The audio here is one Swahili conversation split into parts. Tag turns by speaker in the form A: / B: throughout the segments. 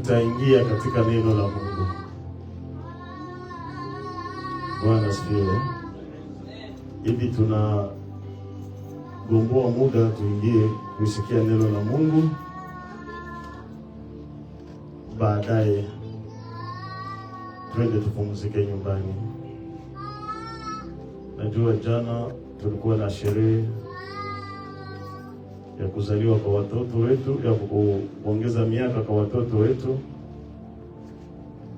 A: tutaingia katika neno la Mungu. Bwana asifiwe. Hivi tunagomboa muda tuingie kusikia neno la Mungu, baadaye twende tupumzike nyumbani. Najua jana tulikuwa na sherehe ya kuzaliwa kwa watoto wetu, ya kuongeza miaka kwa watoto wetu,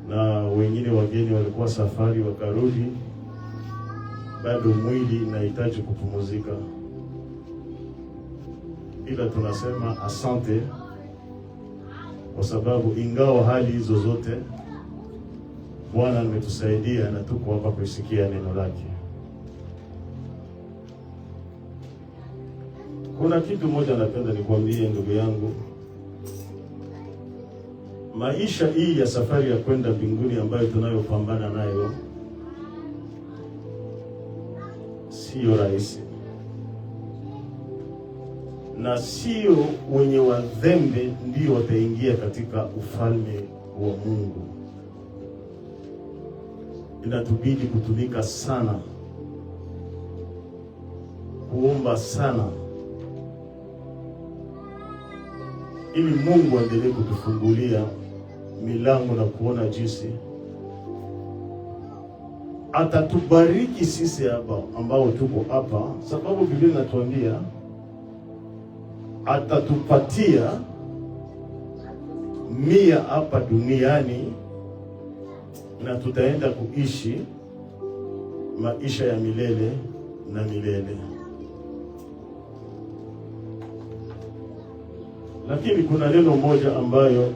A: na wengine wageni walikuwa safari wakarudi. Bado mwili unahitaji kupumzika, ila tunasema asante, kwa sababu ingawa hali hizo zote Bwana ametusaidia na tuko hapa kusikia neno lake. Kuna kitu moja napenda nikwambie ndugu yangu. Maisha hii ya safari ya kwenda mbinguni ambayo tunayopambana nayo sio rahisi, na sio wenye wadhembe ndio wataingia katika ufalme wa Mungu. Inatubidi kutumika sana, kuomba sana, ili Mungu aendelee kutufungulia milango na kuona jinsi atatubariki sisi hapa ambao tuko hapa, sababu Biblia inatuambia atatupatia 100 hapa duniani na tutaenda kuishi maisha ya milele na milele. Lakini kuna neno moja ambayo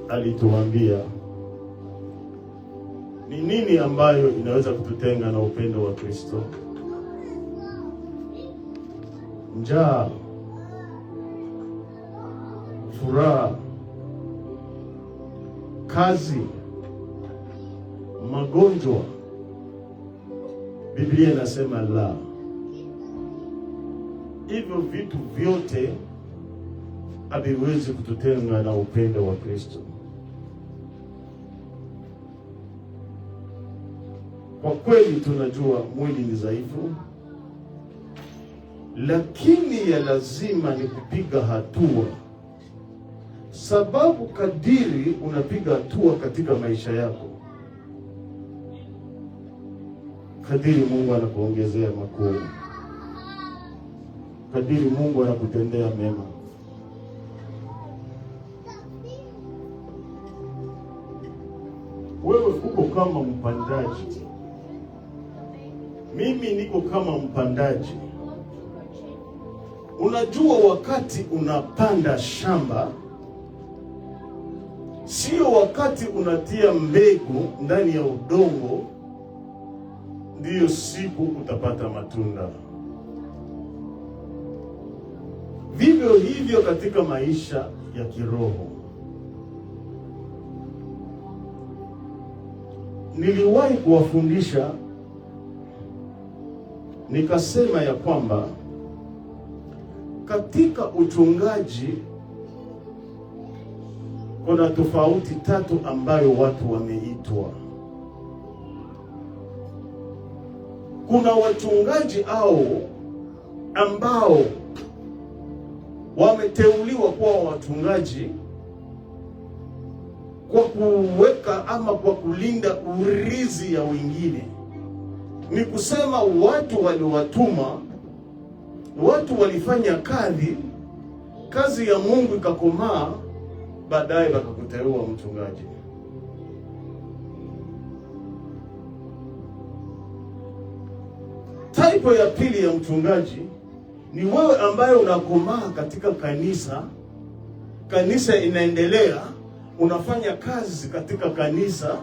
A: alituambia. Ni nini ambayo inaweza kututenga na upendo wa Kristo? Njaa, furaha, kazi, magonjwa. Biblia inasema la. Hivyo vitu vyote haviwezi kututenga na upendo wa Kristo. Kwa kweli tunajua mwili ni dhaifu, lakini ya lazima ni kupiga hatua, sababu kadiri unapiga hatua katika maisha yako, kadiri Mungu anakuongezea makuu, kadiri Mungu anakutendea mema. Wewe uko kama mpandaji, mimi niko kama mpandaji. Unajua wakati unapanda shamba, sio wakati unatia mbegu ndani ya udongo ndiyo siku utapata matunda. Vivyo hivyo katika maisha ya kiroho. Niliwahi kuwafundisha nikasema ya kwamba katika uchungaji kuna tofauti 3 ambayo watu wameitwa. Kuna wachungaji ambao wameteuliwa kuwa wachungaji kwa kuweka ama kwa kulinda urithi ya wengine. Ni kusema watu waliwatuma, watu walifanya kazi ya Mungu ikakomaa, baadaye wakakuteua mchungaji. Type ya pili ya mchungaji ni wewe ambaye unakomaa katika kanisa inaendelea, unafanya kazi katika kanisa,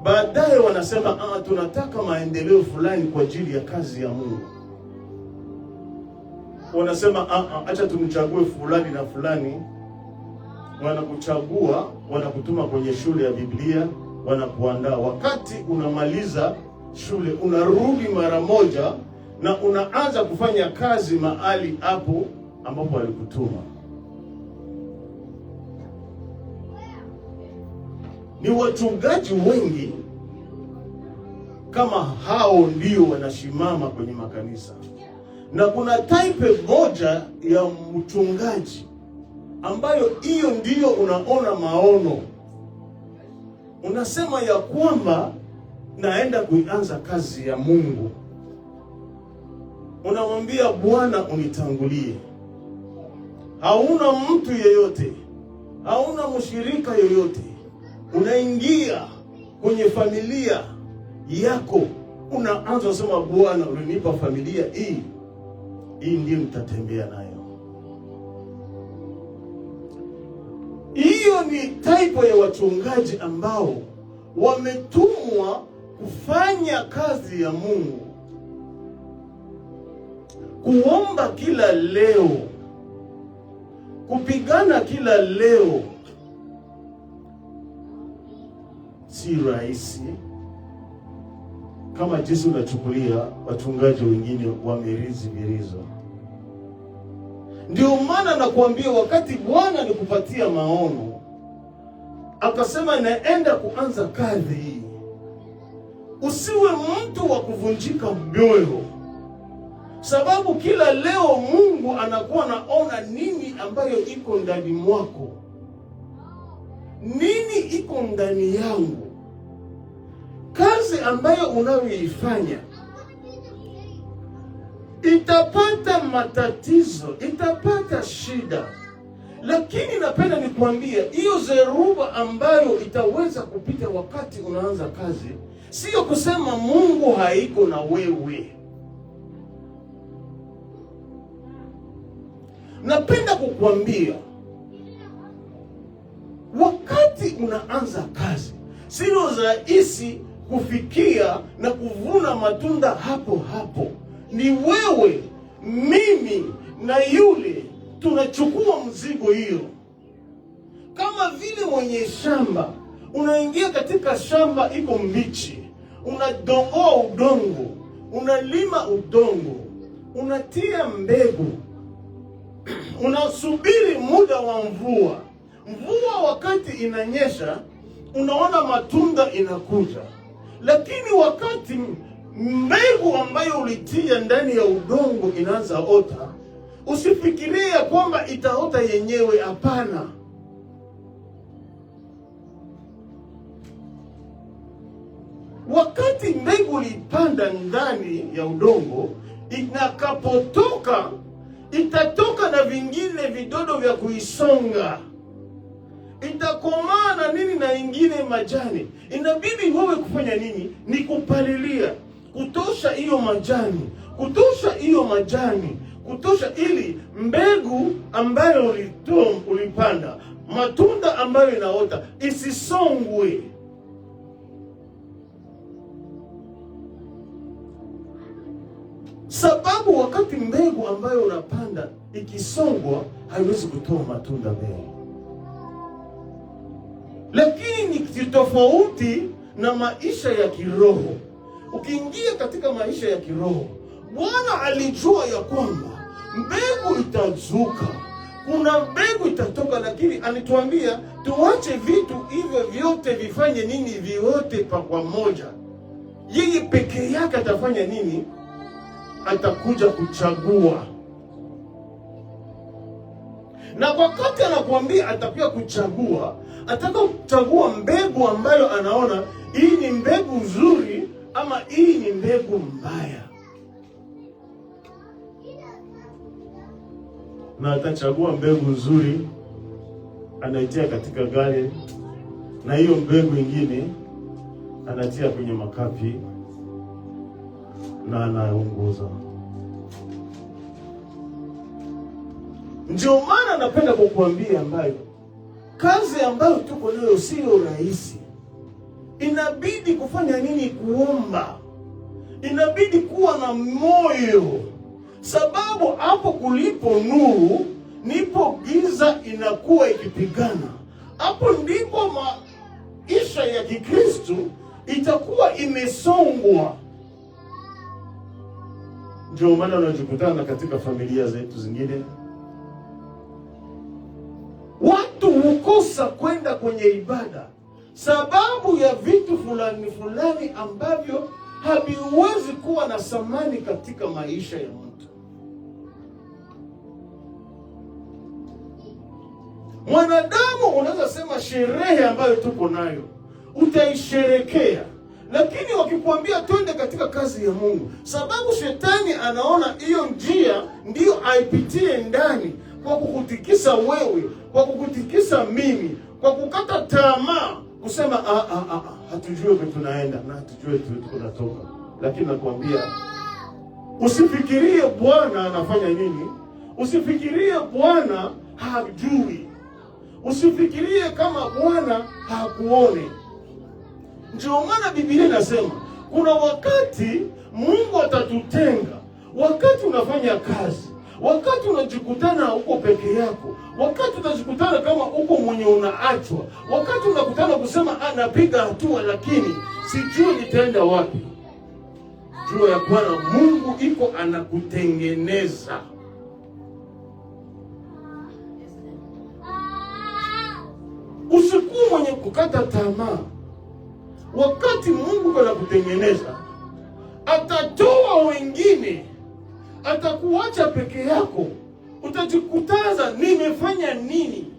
A: baadaye wanasema tunataka maendeleo fulani kwa ajili ya kazi ya Mungu. Wanasema acha tumchague fulani na fulani. Wanakuchagua, wanakutuma kwenye shule ya Biblia, wanakuandaa. Wakati unamaliza shule, unarudi mara moja na unaanza kufanya kazi mahali hapo ambapo walikutuma. Ni wachungaji wengi kama hao ndio wanasimama kwenye makanisa, na kuna type moja ya mchungaji ambayo hiyo ndiyo unaona maono, unasema ya kwamba naenda kuanza kazi ya Mungu. Unamwambia Bwana unitangulie. Hauna mtu yeyote, hauna mshirika yeyote. Unaingia kwenye familia yako, unaanza kusema Bwana ulinipa familia hii ndio nitatembea nayo. Hiyo ni type ya wachungaji ambao wametumwa kufanya kazi ya Mungu, kuomba kila leo, kupigana kila leo. Si rahisi kama jinsi unachukulia wachungaji wengine wamerizi virizo. Ndio maana nakuambia, wakati Bwana nikupatia maono akasema naenda kuanza kazi hii, usiwe mtu wa kuvunjika moyo, sababu kila leo Mungu anakuwa naona nini ambayo iko ndani mwako, nini iko ndani yangu. Kazi ambayo unayoifanya itapata matatizo, itapata shida, lakini napenda nikwambia, hiyo zeruba ambayo itaweza kupita wakati unaanza kazi, sio kusema Mungu haiko na wewe. Napenda kukwambia, wakati unaanza kazi, sio rahisi kufikia na kuvuna matunda hapo hapo. Ni wewe, mimi na yule tunachukua mzigo hiyo. Kama vile mwenye shamba, unaingia katika shamba iko mbichi, unadongoa udongo, unalima udongo, unatia mbegu, unasubiri muda wa mvua. Mvua wakati inanyesha, unaona matunda inakuja. Lakini wakati mbegu ambayo ulitia ndani ya udongo inaanza ota, usifikirie kwamba itaota yenyewe. Hapana. Wakati mbegu ulipanda ndani ya udongo, inakapotoka itatoka na vingine vidodo vya kuisonga, itakomaa na nini na ingine majani. Inabidi wewe kufanya nini? Ni kupalilia, kutosha hiyo majani, kutosha hiyo majani, kutosha, ili mbegu ambayo ulipanda, matunda ambayo inaota isisongwe. Sababu wakati mbegu ambayo unapanda ikisongwa, haiwezi kutoa matunda mengi. Lakini ni tofauti na maisha ya kiroho. Ukiingia katika maisha ya kiroho, Bwana alijua ya kwamba mbegu itazuka, kuna mbegu itatoka, lakini alituambia tuache vitu hivyo vyote vifanye nini? Vyote kwa pamoja. Yeye peke yake atafanya nini? Atakuja kuchagua. Na wakati anakuambia atakuja kuchagua, ataka kuchagua mbegu ambayo anaona hii ni mbegu nzuri ama hii ni mbegu mbaya. Na atachagua mbegu nzuri, anaitia katika gari, na hiyo mbegu nyingine anatia kwenye makapi na anaunguza. Ndio maana napenda kukuambia ambayo kazi ambayo tuko nayo sio rahisi. Inabidi kufanya nini? Kuomba. Inabidi kuwa na moyo, sababu hapo kulipo nuru nipo giza inakuwa ikipigana. Hapo ndipo maisha ya Kikristo itakuwa imesongwa. Ndio maana unajikutana katika familia zetu zingine, watu hukosa kwenda kwenye ibada sababu ya vitu fulani fulani ambavyo haviwezi kuwa na thamani katika maisha ya mtu. Mwanadamu unaweza sema sherehe ambayo tuko nayo utaisherekea, lakini wakikwambia twende katika kazi ya Mungu, sababu shetani anaona hiyo njia ndio aipitie ndani, kwa kukutikisa wewe, kwa kukutikisa mimi, kwa kukata tamaa, kusema hatujue kwenye tunaenda na hatujue tunatoka. Lakini nakwambia usifikirie Bwana anafanya nini, usifikirie Bwana hajui, usifikirie kama Bwana hakuone. Ndio maana Biblia inasema kuna wakati Mungu atatutenga, wakati unafanya kazi, wakati unajikutana uko peke yako, wakati utajikutana kama uko mwenye unaachwa, wakati unakutana kusema napiga hatua lakini sijui nitaenda wapi. Jua ya Bwana Mungu iko anakutengeneza. Usikuwa mwenye kukata tamaa. Wakati Mungu anakutengeneza, atatoa wengine, atakuacha peke yako. Utajikutaza, nimefanya nini?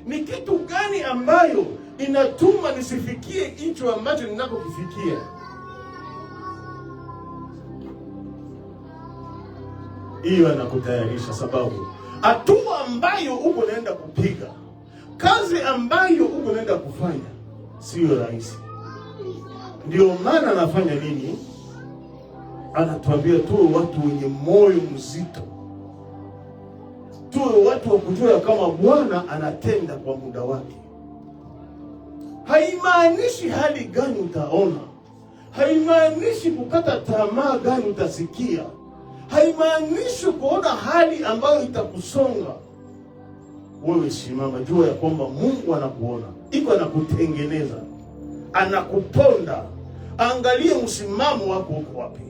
A: Ni kitu gani ambayo inatuma nisifikie hicho ambacho ninakokifikia? Hiyo anakutayarisha, sababu hatua ambayo uko naenda kupiga, kazi ambayo uko naenda kufanya sio rahisi. Ndio maana anafanya nini? Anatuambia tuwe watu wenye moyo mzito, tuwe watu wa kujua kama Bwana anatenda kwa muda wake. Haimaanishi hali gani utaona, haimaanishi kukata tamaa gani utasikia, haimaanishi kuona hali ambayo itakusonga. Wewe simama, jua ya kwamba Mungu anakuona, iko anakutengeneza, anakuponda. Angalie msimamo wako uko wapi,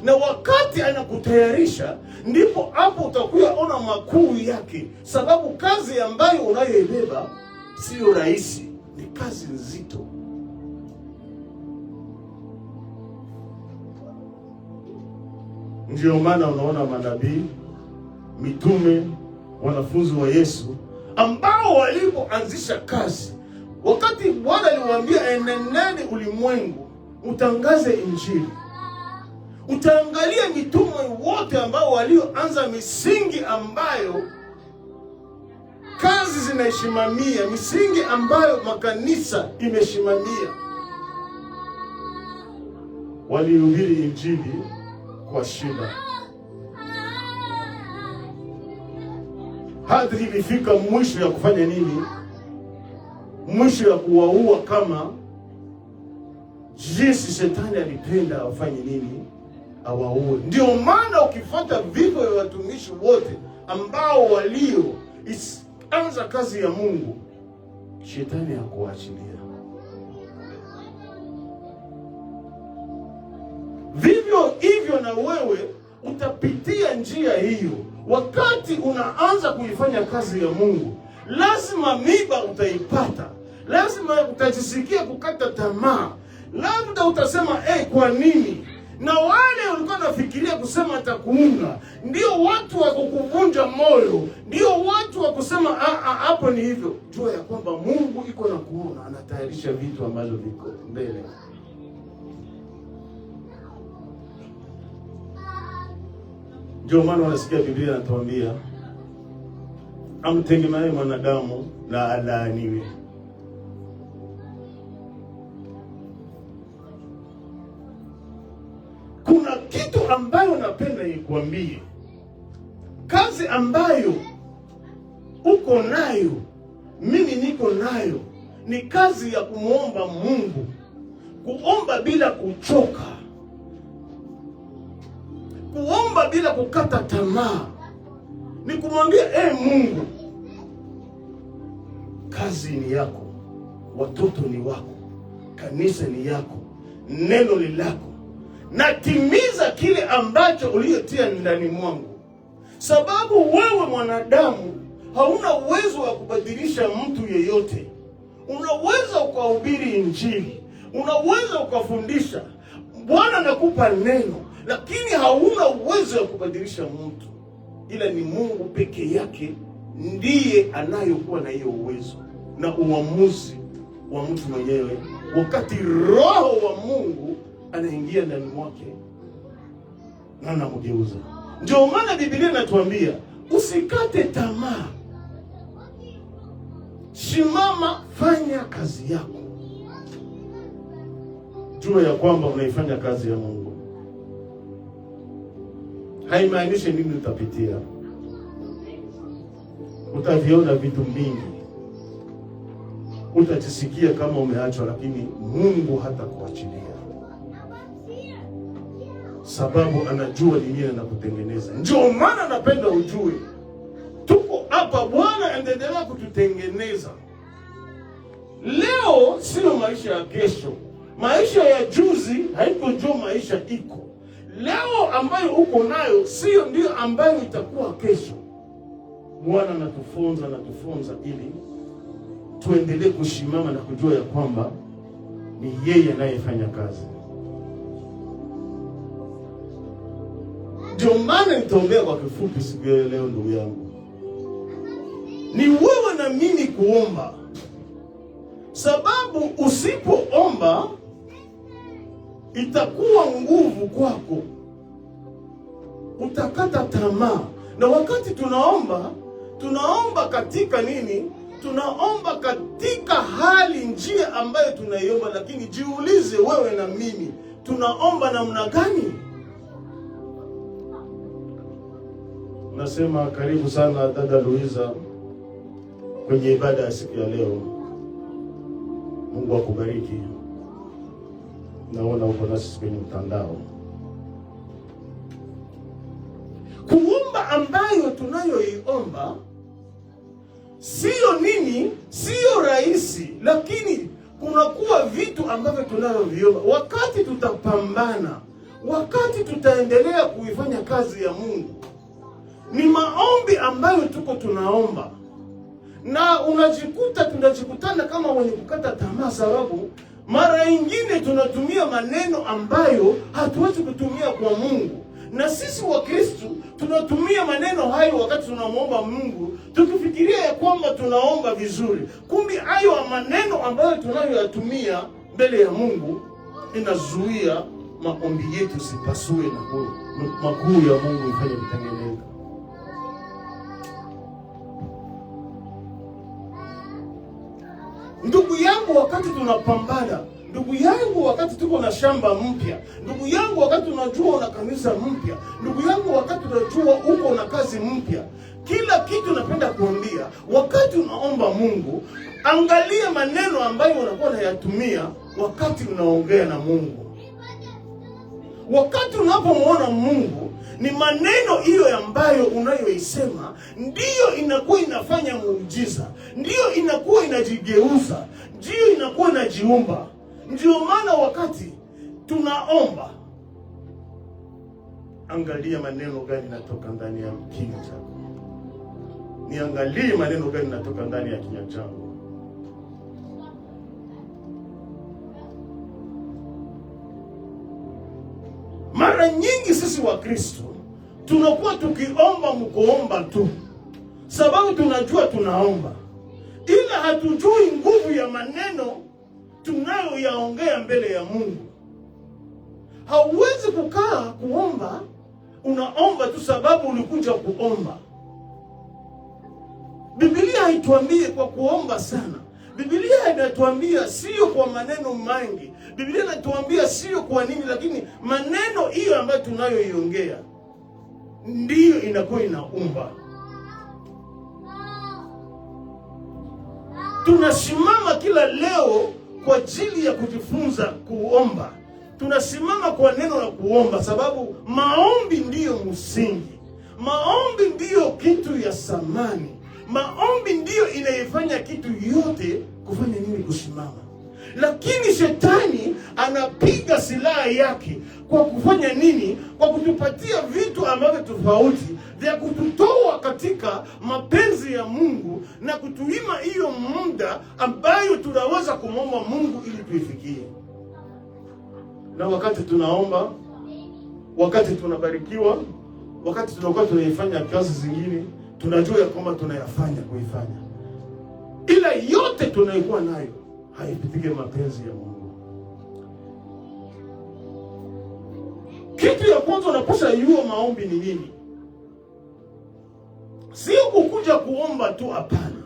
A: na wakati anakutayarisha ndipo hapo utakuya ona makuu yake, sababu kazi ambayo unayoibeba sio rahisi, ni kazi nzito. Ndio maana unaona manabii, mitume, wanafunzi wa Yesu ambao walipoanzisha kazi, wakati Bwana aliwaambia enendeni ulimwengu utangaze Injili, utaangalia mitume wote ambao walioanza misingi ambayo kazi zinashimamia, misingi ambayo makanisa imeshimamia, walihubiri Injili kwa shida. Hadi ilifika mwisho ya kufanya nini? Mwisho ya kuwaua, kama jinsi shetani alipenda afanye nini? Awaue. Ndio maana ukifuata vifo vya watumishi wote ambao walioanza kazi ya Mungu, shetani hakuachilia. Vivyo hivyo na wewe utapitia njia hiyo. Wakati unaanza kuifanya kazi ya Mungu, lazima miba utaipata, lazima utajisikia kukata tamaa, labda utasema kwa nini? Na wale walikuwa nafikiria kusema atakuunga, ndio watu wa kukuvunja moyo, ndio watu wa kusema hapo ni hivyo. Jua ya kwamba Mungu iko na kuona, anatayarisha vitu ambavyo viko mbele. Ndio maana unasikia Biblia inatuambia amtegemee mwanadamu na alaaniwe. Kuna kitu ambayo napenda nikwambie, kazi ambayo uko nayo, mimi niko nayo, ni kazi ya kumuomba Mungu, kuomba bila kuchoka, kuomba bila kukata tamaa, ni kumwambia Mungu, kazi ni yako, watoto ni wako, kanisa ni yako, neno ni lako, natimiza kile ambacho uliyotia ndani mwangu. Sababu wewe mwanadamu hauna uwezo wa kubadilisha mtu yeyote. unaweza ukahubiri Injili, unaweza ukafundisha, Bwana anakupa neno, lakini hauna uwezo wa kubadilisha mtu. Ila ni Mungu peke yake ndiye anayokuwa na hiyo uwezo na uamuzi wa mtu mwenyewe, wakati Roho wa Mungu anaingia ndani mwake na anamgeuza. Ndio maana Biblia inatuambia usikate tamaa. Simama, fanya kazi yako. Jua ya kwamba unaifanya kazi ya Mungu. Haimaanishi nini utapitia. Utaviona vitu vingi. Utajisikia kama umeachwa, lakini Mungu hata kuachilia. Sababu anajua nini anakutengeneza. Ndio maana napenda ujue tuko hapa, Bwana endelea kututengeneza. Leo sio maisha ya kesho. Maisha ya juzi haiko ndio maisha iko. Leo ambayo uko nayo sio ndio ambayo itakuwa kesho. Bwana anatufunza ili tuendelee kushimama na kujua ya kwamba ni yeye anayefanya kazi. Ndio maana nitaongea kwa kifupi siku ya leo, ndugu yangu. Ni wewe na mimi kuomba. Sababu usipoomba itakuwa nguvu kwako. Utakata tamaa. Na wakati tunaomba katika nini? Tunaomba katika hali njia ambayo tunaiomba, lakini jiulize wewe na mimi, tunaomba namna gani? Nasema karibu sana dada Luiza kwenye ibada ya siku ya leo. Mungu akubariki. Naona uko nasi kwenye mtandao. Kuomba ambayo tunayoiomba sio nini, sio rahisi, lakini kunakuwa vitu ambavyo tunayoviomba. Wakati tutapambana, wakati tutaendelea kuifanya kazi ya Mungu, ni maombi ambayo tunaomba. Na tunajikutana kama wenye kukata tamaa, sababu mara nyingine tunatumia maneno ambayo hatuwezi kutumia kwa Mungu. Na sisi wa Kristo tunatumia maneno hayo wakati tunamuomba Mungu, tukifikiria ya kwamba tunaomba vizuri. Kumbe hayo maneno ambayo tunayoyatumia mbele ya Mungu inazuia maombi yetu sipasue na makuu ya Mungu ifanye kutengeneza. Ndugu yangu, wakati tunapambana, ndugu yangu, wakati tuko na shamba mpya, ndugu yangu, wakati unajua una kanisa mpya, ndugu yangu, wakati unajua uko na kazi mpya, kila kitu napenda kuambia, wakati unaomba Mungu, angalia maneno ambayo unakuwa unayatumia wakati unaongea na Mungu. Wakati unapomwona Mungu, ni maneno hiyo ambayo unayoisema ndiyo inakuwa inafanya muujiza, ndiyo inakuwa inajigeuza, ndiyo inakuwa inajiumba. Ndio maana wakati tunaomba, angalia maneno gani natoka ndani ya kinywa chako. Niangalie maneno gani natoka ndani ya kinywa changu. Mara nyingi sisi wa Kristo tunakuwa tukiomba mkuomba tu, sababu tunajua tunaomba, ila hatujui nguvu ya maneno tunayoyaongea mbele ya Mungu. Hauwezi kukaa kuomba, unaomba tu sababu ulikuja kuomba. Biblia haituambie kwa kuomba sana. Biblia inatuambia sio kwa maneno mengi. Biblia inatuambia sio kwa nini, lakini maneno hiyo ambayo tunayoiongea ndiyo inakuwa inaumba. Tunasimama kila leo kwa ajili ya kujifunza kuomba. Tunasimama kwa neno la kuomba sababu maombi ndiyo msingi. Maombi ndiyo kitu ya samani. Maombi ndiyo inaifanya kitu yote kufanya nini? Kusimama. Lakini shetani anapiga silaha yake kwa kufanya nini? Kwa kutupatia vitu ambavyo tofauti, vya kututoa katika mapenzi ya Mungu na kutuima hiyo muda ambayo tunaweza kumwomba Mungu ili tuifikie. Na wakati tunaomba, wakati tunabarikiwa, wakati tunakuwa tunaifanya kazi zingine, tunajua ya kwamba kuifanya. Ila yote tunayokuwa nayo haipitike mapenzi ya Mungu. Kitu ya kwanza unapaswa yua maombi ni nini? Sio kukuja kuomba tu, hapana.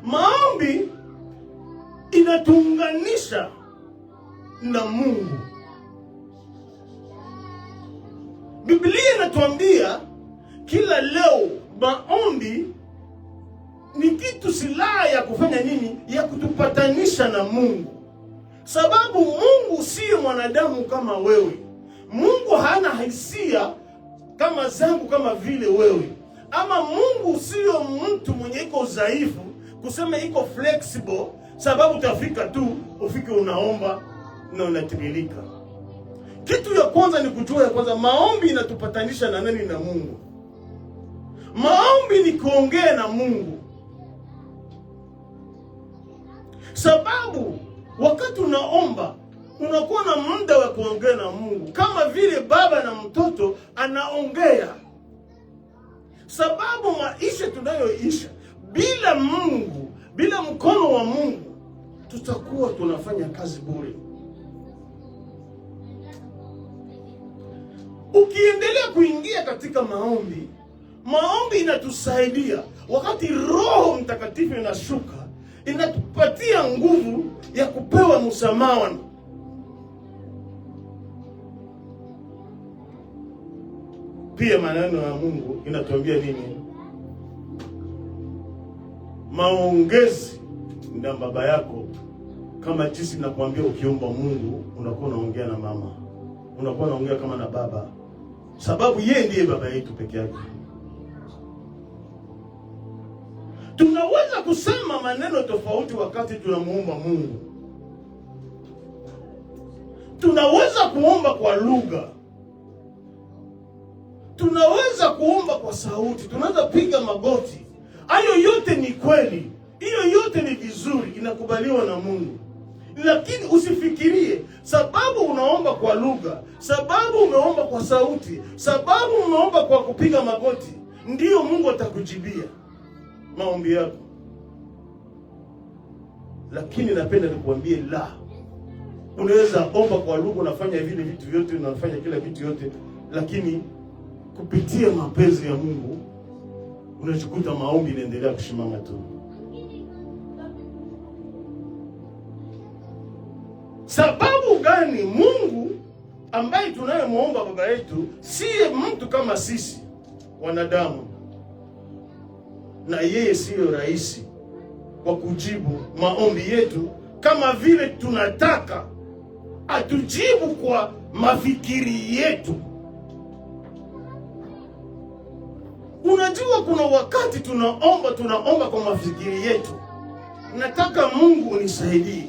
A: Maombi inatuunganisha na Mungu. Biblia inatuambia kila leo maombi ni kitu silaha ya kufanya nini? Ya kutupatanisha na Mungu. Sababu Mungu si mwanadamu kama wewe. Mungu hana hisia kama zangu kama vile wewe. Ama Mungu sio mtu mwenye iko dhaifu kusema iko flexible, sababu utafika tu ufike unaomba na unatimilika. Kitu ya kwanza ni kujua ya kwanza maombi inatupatanisha na nani? Na Mungu. Maombi ni kuongea na Mungu. Sababu wakati unaomba unakuwa na muda wa kuongea na Mungu, kama vile baba na mtoto anaongea. Sababu maisha tunayoisha bila Mungu, bila mkono wa Mungu, tutakuwa tunafanya kazi bure. Ukiendelea kuingia katika maombi, maombi inatusaidia. Wakati Roho Mtakatifu inashuka, inatupatia nguvu ya kupewa msamaha. Pia maneno ya Mungu inatuambia nini? Maongezi na baba yako, kama jinsi nakwambia, ukiomba Mungu unakuwa unaongea na mama, unakuwa unaongea kama na baba, sababu yeye ndiye baba yetu peke yake. Tunaweza kusema maneno tofauti wakati tunamuomba Mungu. Tunaweza kuomba kwa lugha, tunaweza kuomba kwa sauti, tunaweza piga magoti. Hayo yote ni kweli, hiyo yote ni vizuri, inakubaliwa na Mungu. Lakini usifikirie sababu unaomba kwa lugha, sababu umeomba kwa sauti, sababu umeomba kwa kupiga magoti, ndiyo Mungu atakujibia maombi yako. Lakini napenda nikuambie la. Unaweza omba kwa lugha, unafanya vile vitu vyote, unafanya kila kitu yote, lakini kupitia mapenzi ya Mungu unachikuta maombi inaendelea kushimama tu. Sababu gani? Mungu ambaye tunayemuomba baba yetu siye mtu kama sisi wanadamu, na yeye siyo rahisi kwa kujibu maombi yetu kama vile tunataka atujibu kwa mafikiri yetu. Unajua, kuna wakati tunaomba kwa mafikiri yetu. Nataka Mungu unisaidie.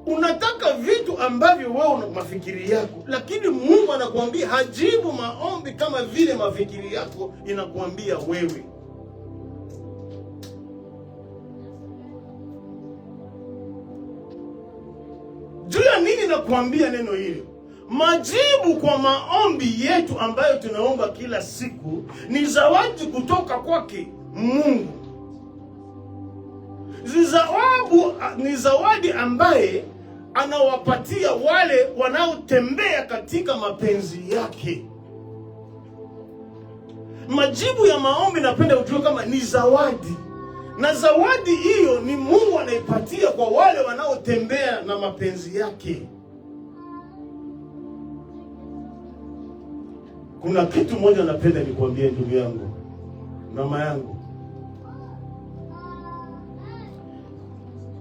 A: Unataka vitu ambavyo wewe una mafikiri yako, lakini Mungu anakuambia hajibu maombi kama vile mafikiri yako inakuambia wewe. Juu ya nini nakuambia neno hili? Majibu kwa maombi yetu ambayo tunaomba kila siku ni zawadi kutoka kwake Mungu. Ni zawadi ambaye anawapatia wale wanaotembea katika mapenzi yake. Majibu ya maombi napenda ujue kama ni zawadi. Na zawadi hiyo ni Mungu anaipatia kwa wale wanaotembea na mapenzi yake. Kuna kitu moja napenda nikwambie ndugu yangu, mama yangu.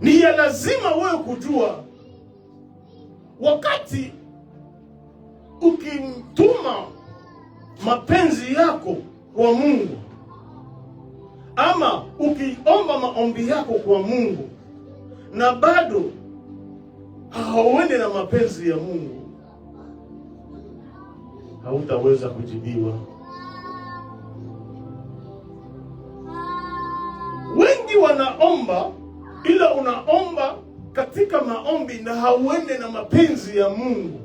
A: Ni ya lazima wewe kujua wakati ukimtuma mapenzi yako kwa Mungu, ama ukiomba maombi yako kwa Mungu na bado hauende na mapenzi ya Mungu, hautaweza kujibiwa. wengi wanaomba, ila unaomba katika maombi na hauende na mapenzi ya Mungu.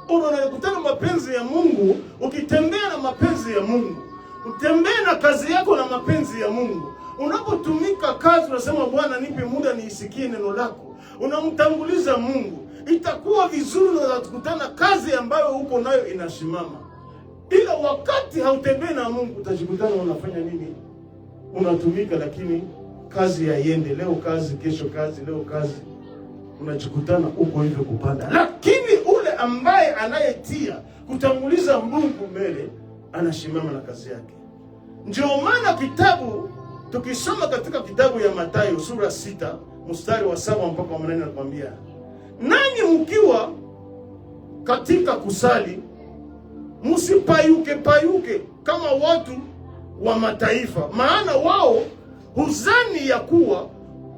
A: Unakutana mapenzi ya Mungu, ukitembea na mapenzi ya Mungu, utembee na kazi yako na mapenzi ya Mungu. Unapotumika kazi unasema Bwana nipe muda niisikie neno lako, unamtanguliza Mungu, itakuwa vizuri na utakutana kazi ambayo uko nayo inasimama. Ila wakati hautembei na Mungu utajikutana unafanya nini? Unatumika lakini kazi haiende, leo kazi, kesho kazi, leo kazi. Unajikutana uko hivyo kupanda. Lakini ule ambaye anayetia kutanguliza Mungu mbele anasimama na kazi yake. Ndio maana kitabu tukisoma katika kitabu ya Mathayo sura 6 mstari wa 7 mpaka 8 anakuambia, nanyi mkiwa katika kusali msipayuke kama watu wa mataifa, maana wao huzani ya kuwa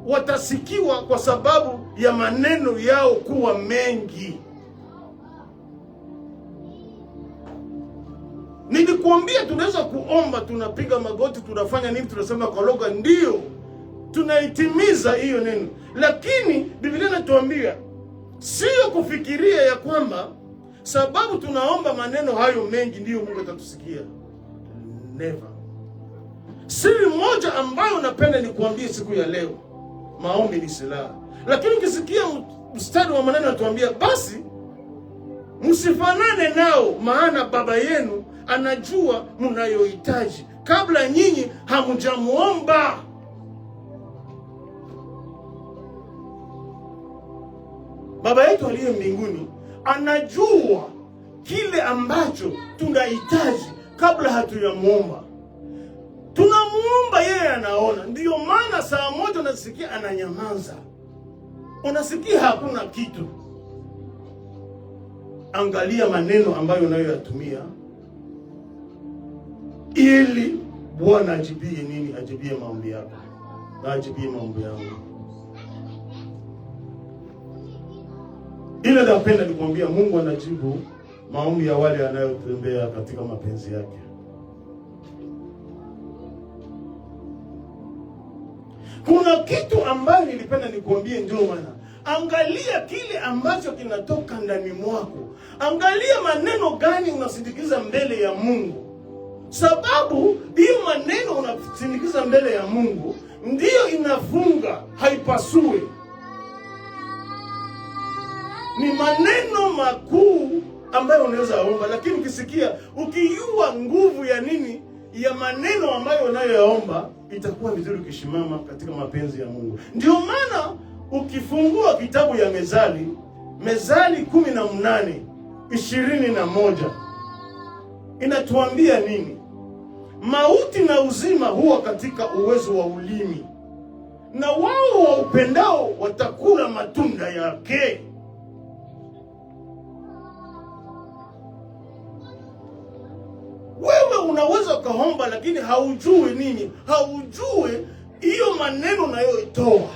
A: watasikiwa kwa sababu ya maneno yao kuwa mengi. Nilikuambia tunaweza kuomba, tunapiga magoti, tunafanya nini, tunasema kwa lugha, ndio tunaitimiza hiyo neno. Lakini Biblia inatuambia sio kufikiria ya kwamba sababu tunaomba maneno hayo mengi ndio Mungu atatusikia. Never. Siri moja ambayo napenda nikuambie siku ya leo, maombi ni silaha. Lakini ukisikia mstari wa maneno atuambia, basi msifanane nao, maana Baba yenu anajua mnayohitaji kabla nyinyi hamjamuomba. Baba yetu aliye mbinguni anajua kile ambacho tunahitaji kabla hatujamuomba. Tunamuomba, yeye anaona. Ndiyo maana saa moja unasikia ananyamaza, unasikia hakuna kitu. Angalia maneno ambayo unayoyatumia ili Bwana ajibie nini? Ajibie maombi yako na ajibie maombi yangu. Ile napenda nikwambia, Mungu anajibu maombi ya wale anayotembea katika mapenzi yake. Kuna kitu ambayo nilipenda nikuambie, ndio maana angalia kile ambacho kinatoka ndani mwako. Angalia maneno gani unasindikiza mbele ya Mungu. Sababu hiyo maneno unasindikiza mbele ya Mungu ndiyo inafunga, haipasue. Ni maneno makuu ambayo unaweza omba, lakini ukisikia, ukijua nguvu ya nini, ya maneno ambayo unayoyaomba, itakuwa vizuri ukishimama katika mapenzi ya Mungu. Ndio maana ukifungua kitabu ya Mezali 18:21 inatuambia nini? Mauti na uzima huwa katika uwezo wa ulimi, na wao wa upendao watakula matunda yake. Wewe unaweza kaomba lakini haujui nini? Haujui hiyo maneno unayoitoa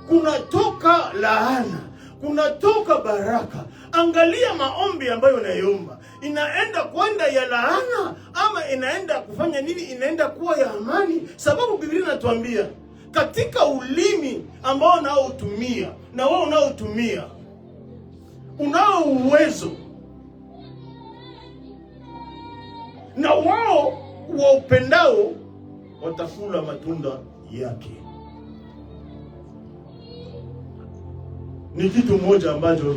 A: kunatoka laana, kunatoka baraka. Angalia maombi ambayo unayoomba, inaenda kwenda ya laana ama inaenda kufanya nini? Inaenda kuwa ya amani. Sababu Biblia inatuambia katika ulimi ambao unaotumia na wao unaotumia, unao uwezo, na wao wa upendao watakula matunda yake. Ni kitu moja ambacho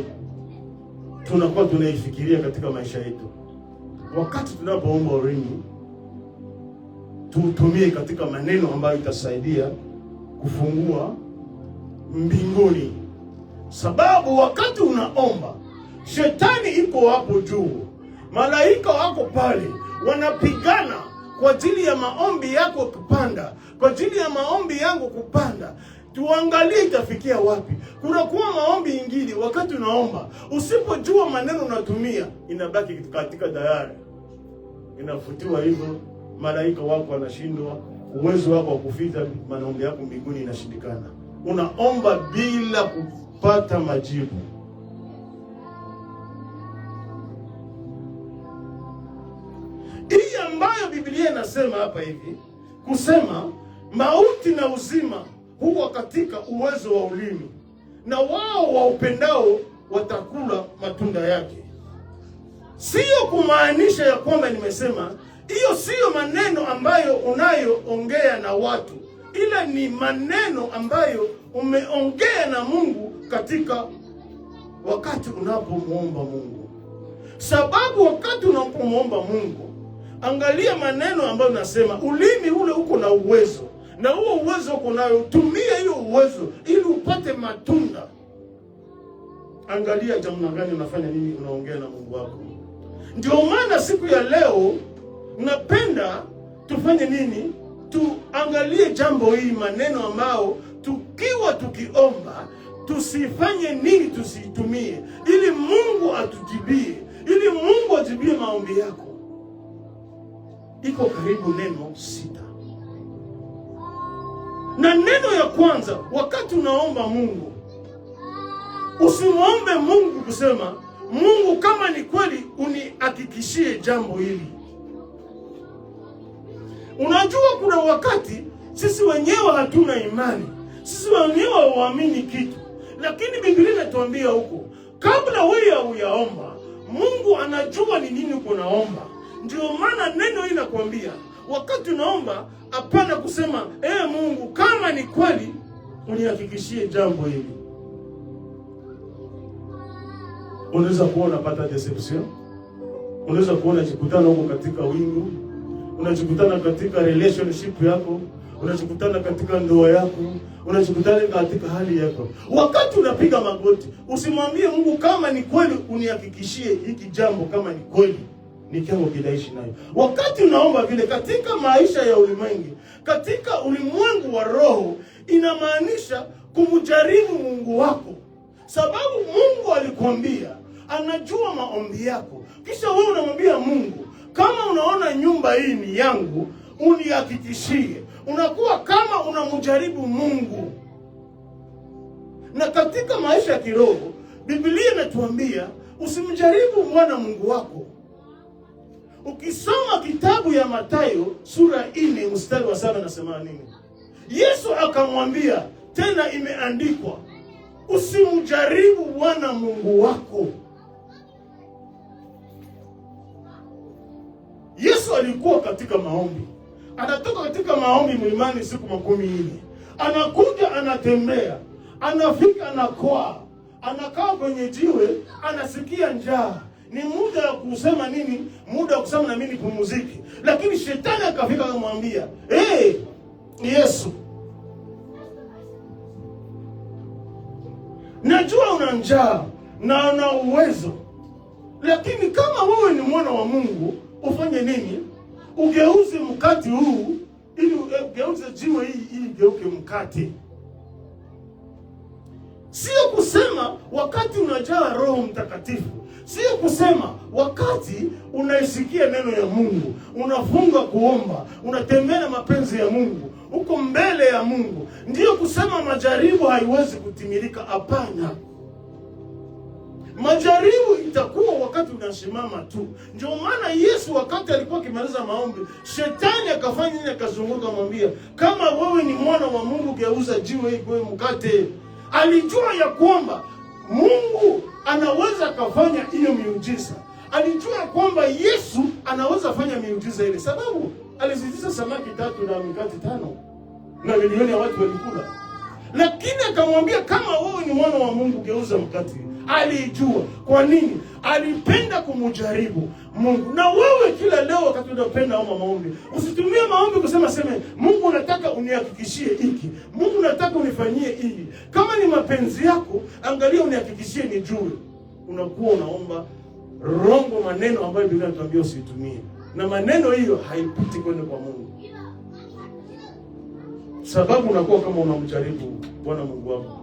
A: tunakuwa tunaifikiria katika maisha yetu. Wakati tunapoomba ulimi, tutumie katika maneno ambayo itasaidia kufungua mbinguni. Sababu wakati unaomba, shetani iko hapo juu, malaika wako pale wanapigana kwa ajili ya maombi yako kupanda, kwa ajili ya maombi yangu kupanda. Tuangalie itafikia wapi. Kuna kuwa maombi ingine wakati unaomba, usipojua maneno unatumia, inabaki katika dayari, inafutiwa hivyo, malaika wako wanashindwa, uwezo wako wa kufita maombi yako mbinguni inashindikana. Unaomba bila kupata majibu. Hii ambayo Biblia inasema hapa hivi, kusema mauti na uzima huwa katika uwezo wa ulimi, na wao waupendao watakula matunda yake. Sio kumaanisha ya kwamba nimesema hiyo sio maneno ambayo unayoongea na watu, ila ni maneno ambayo umeongea na Mungu katika wakati unapomuomba Mungu. Sababu wakati unapomuomba Mungu, angalia maneno ambayo nasema, ulimi ule uko na uwezo, na huo uwezo uko nayo, tumia hiyo uwezo ili upate matunda. Angalia jambo gani unafanya nini, unaongea na Mungu wako. Ndio maana siku ya leo napenda tufanye nini? Tuangalie jambo hili, maneno ambao tukiwa tukiomba tusifanye nini, tusitumie ili Mungu atujibie, ili Mungu ajibie maombi yako. Iko karibu neno 6. Na neno ya kwanza, wakati unaomba Mungu, usimwombe Mungu kusema, Mungu kama ni kweli unihakikishie jambo hili. Unajua kuna wakati sisi wenyewe hatuna imani, sisi wenyewe hauamini kitu, lakini Biblia inatuambia huko, kabla wewe huyaomba, Mungu anajua ni nini uko naomba. Ndio maana neno hili linakuambia, wakati unaomba, hapana kusema, Mungu kama ni kweli unihakikishie jambo hili. Unaweza kuona pata deception, unaweza kuona jikutana huko katika wingu, unajikutana katika relationship yako, unajikutana katika ndoa yako, unajikutana katika hali yako. Wakati unapiga magoti, usimwambie Mungu kama ni kweli unihakikishie hiki jambo, kama ni kweli ni kiango kinaishi nayo. Wakati unaomba vile katika maisha ya ulimwengu, katika ulimwengu wa roho, inamaanisha kumjaribu Mungu wako. Sababu Mungu alikwambia anajua maombi yako. Kisha wewe unamwambia Mungu, kama unaona nyumba hii ni yangu, unihakikishie. Unakuwa kama unamjaribu Mungu. Na katika maisha ya kiroho, Biblia inatuambia usimjaribu Bwana Mungu wako. Ukisoma kitabu ya Mathayo sura 4 mstari wa 7 nasema nini? Yesu akamwambia, tena imeandikwa, usimjaribu Bwana Mungu wako. Yesu alikuwa katika maombi. Anatoka katika maombi mlimani siku 40. Anakuja, anatembea, anafika, anakwaa, anakaa kwenye jiwe, anasikia njaa. Ni muda wa kusema nini? Muda wa kusema na mimi nipumzike. Lakini shetani akafika akamwambia, Yesu, najua una njaa na una uwezo, lakini kama wewe ni mwana wa Mungu, ufanye nini? Ugeuze mkate huu, ili ugeuze jiwe hii ili geuke mkate. Sio kusema wakati unajaa Roho Mtakatifu. Sio kusema wakati unaisikia neno ya Mungu, unafunga kuomba, unatembea na mapenzi ya Mungu, uko mbele ya Mungu, ndio kusema majaribu haiwezi kutimilika. Hapana. Majaribu itakuwa wakati unasimama tu. Ndio maana Yesu wakati alikuwa akimaliza maombi, shetani akafanya nini? Akazunguka mwambia, kama wewe ni mwana wa Mungu, geuza jiwe hili kuwe mkate. Alijua ya kwamba Mungu anaweza kufanya hiyo miujiza. Alijua kwamba Yesu anaweza fanya miujiza ile, sababu alizidisha samaki 3 na mikate 5 na milioni ya watu walikula. Lakini akamwambia, kama wewe ni mwana wa Mungu, geuza mkate. Alijua. Kwa nini? Alipenda kumjaribu Mungu. Na wewe kila leo wakati unapenda maombi, usitumie maombi kusema Mungu nataka unihakikishie hiki, Mungu nataka unifanyie hili. Kama ni mapenzi yako, angalia unihakikishie nijue. Unakuwa unaomba rongo maneno ambayo Biblia inatuambia usitumie. Na maneno hiyo haipiti kwenda kwa Mungu. Sababu unakuwa kama unamjaribu Bwana Mungu wako.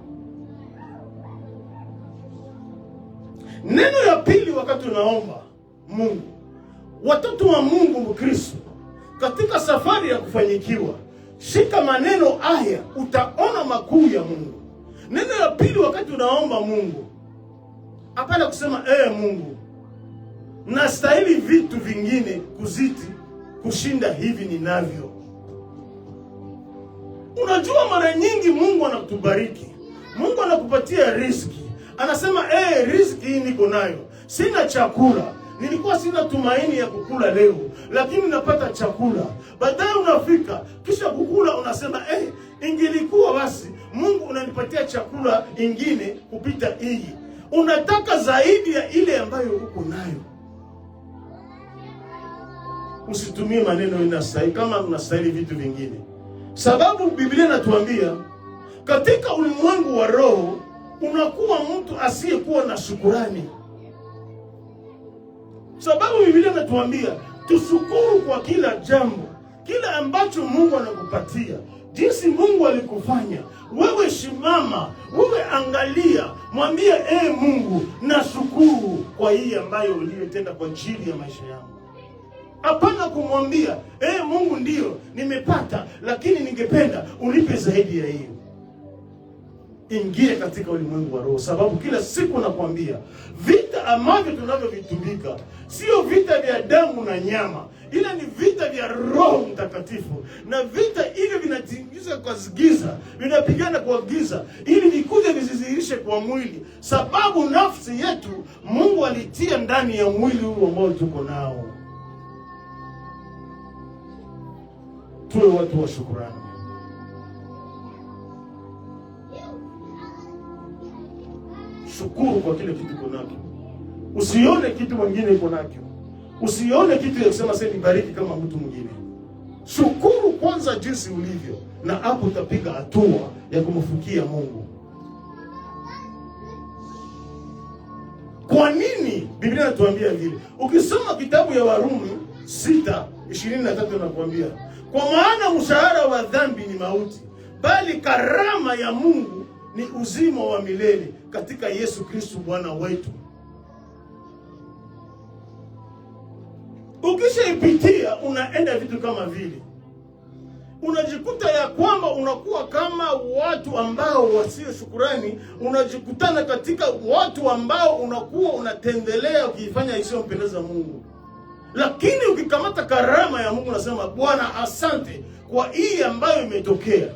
A: Neno ya pili, wakati unaomba Mungu, watoto wa Mungu Mkristo, katika safari ya kufanyikiwa, shika maneno haya, utaona makuu ya Mungu. Neno ya pili, wakati unaomba Mungu, hapana kusema Mungu, nastahili vitu vingine kuzidi kushinda hivi ninavyo. Unajua mara nyingi Mungu anatubariki. Mungu anakupatia riziki. Anasema riziki hii niko nayo. Sina chakula. Nilikuwa sina tumaini ya kukula leo, lakini napata chakula. Baadaye unafika kisha kukula unasema ingelikuwa basi Mungu unanipatia chakula ingine kupita hii. Unataka zaidi ya ile ambayo uko nayo. Usitumie maneno inastahili kama unastahili vitu vingine. Sababu Biblia inatuambia katika ulimwengu wa roho unakuwa mtu asiyekuwa na shukrani. Sababu Biblia inatuambia tushukuru kwa kila jambo, kila ambacho Mungu anakupatia. Jinsi Mungu alikufanya, wewe shimama, wewe angalia, mwambie Mungu nashukuru kwa hii ambayo uliyotenda kwa ajili ya maisha yangu. Hapana kumwambia Mungu ndio nimepata, lakini ningependa unipe zaidi ya hiyo. Ingie katika ulimwengu wa roho, sababu kila siku nakwambia vita ambavyo tunavyovitumika sio vita vya damu na nyama, ila ni vita vya Roho Mtakatifu. Na vita hivyo vinatingiza kwa giza, vinapigana kwa giza ili vikuje vizizirishe kwa mwili, sababu nafsi yetu Mungu alitia ndani ya mwili huu ambao tuko nao. Tuwe watu wa shukrani. Shukuru kwa kile kitu uko nacho. Usione kitu mwingine uko nacho. Usione kitu ya kusema sasa nibariki kama mtu mwingine. Shukuru kwanza jinsi ulivyo, na hapo utapiga hatua ya kumfikia Mungu. Kwa nini Biblia inatuambia vile? Ukisoma kitabu ya Warumi 6:23 inakuambia, kwa maana mshahara wa dhambi ni mauti, bali karama ya Mungu ni uzima wa milele katika Yesu Kristo Bwana wetu. Ukishaipitia unaenda vitu kama vile, unajikuta ya kwamba unakuwa kama watu ambao wasio shukurani. Unajikutana katika watu ambao unakuwa unatendelea ukifanya isiyompendeza Mungu. Lakini ukikamata karama ya Mungu unasema, Bwana asante kwa hii ambayo imetokea.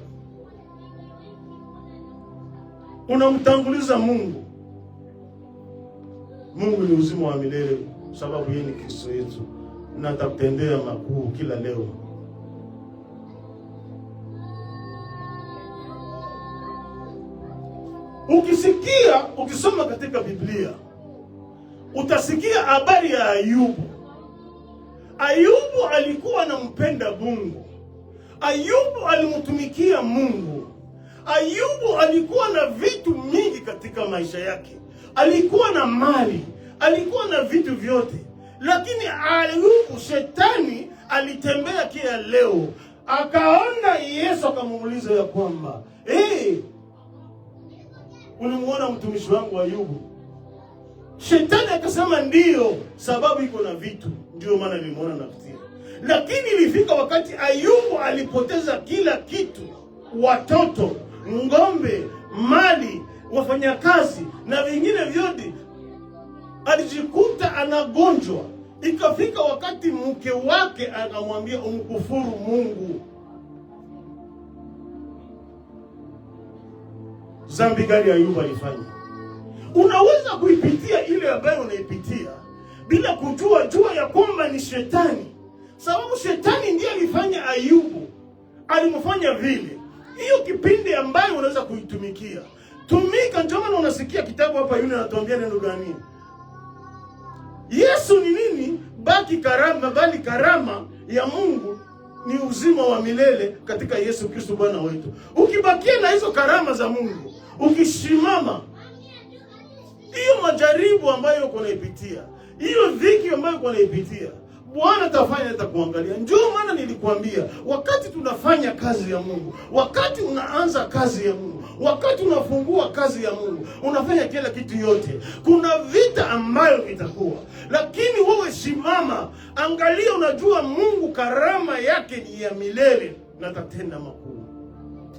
A: Unamtanguliza Mungu. Mungu ni uzima wa milele, sababu yeye ni Kristo yetu, na atakutendea makuu kila leo. Ukisoma katika Biblia utasikia habari ya Ayubu. Ayubu alikuwa anampenda Mungu. Ayubu alimtumikia Mungu. Ayubu alikuwa na vitu mingi katika maisha yake. Alikuwa na mali, alikuwa na vitu vyote. Lakini Ayubu, shetani alitembea kila leo. Akaona Yesu, akamuuliza ya kwamba, ulimuona mtumishi wangu Ayubu? Shetani akasema ndio, sababu iko na vitu, ndio maana nilimuona napitia. Lakini ilifika wakati Ayubu alipoteza kila kitu, watoto, ngombe, mali, wafanyakazi na vingine vyote. Alijikuta anagonjwa. Ikafika wakati mke wake akamwambia umkufuru Mungu. Zambi gani Ayubu alifanya? Unaweza kuipitia ile ambayo unaipitia bila jua ya kwamba ni shetani. Sababu shetani ndiye alifanya Ayubu, alimfanya vile. Hiyo kipindi ambayo unaweza kuitumikia, tumika. Ndio maana unasikia kitabu hapa yule anatuambia neno gani? Yesu ni nini? Bali karama ya Mungu ni uzima wa milele katika Yesu Kristo Bwana wetu. Ukibakia na hizo karama za Mungu, ukishimama, hiyo majaribu ambayo uko naipitia, hiyo dhiki ambayo uko naipitia, Bwana atafanya, atakuangalia. Ndio maana nilikwambia, wakati tunafanya kazi ya Mungu, wakati unaanza kazi ya Mungu, wakati unafungua kazi ya Mungu, unafanya kila kitu yote, kuna vita ambayo itakuwa. Lakini wewe simama, angalia, unajua Mungu karama yake ni ya milele na atatenda makuu.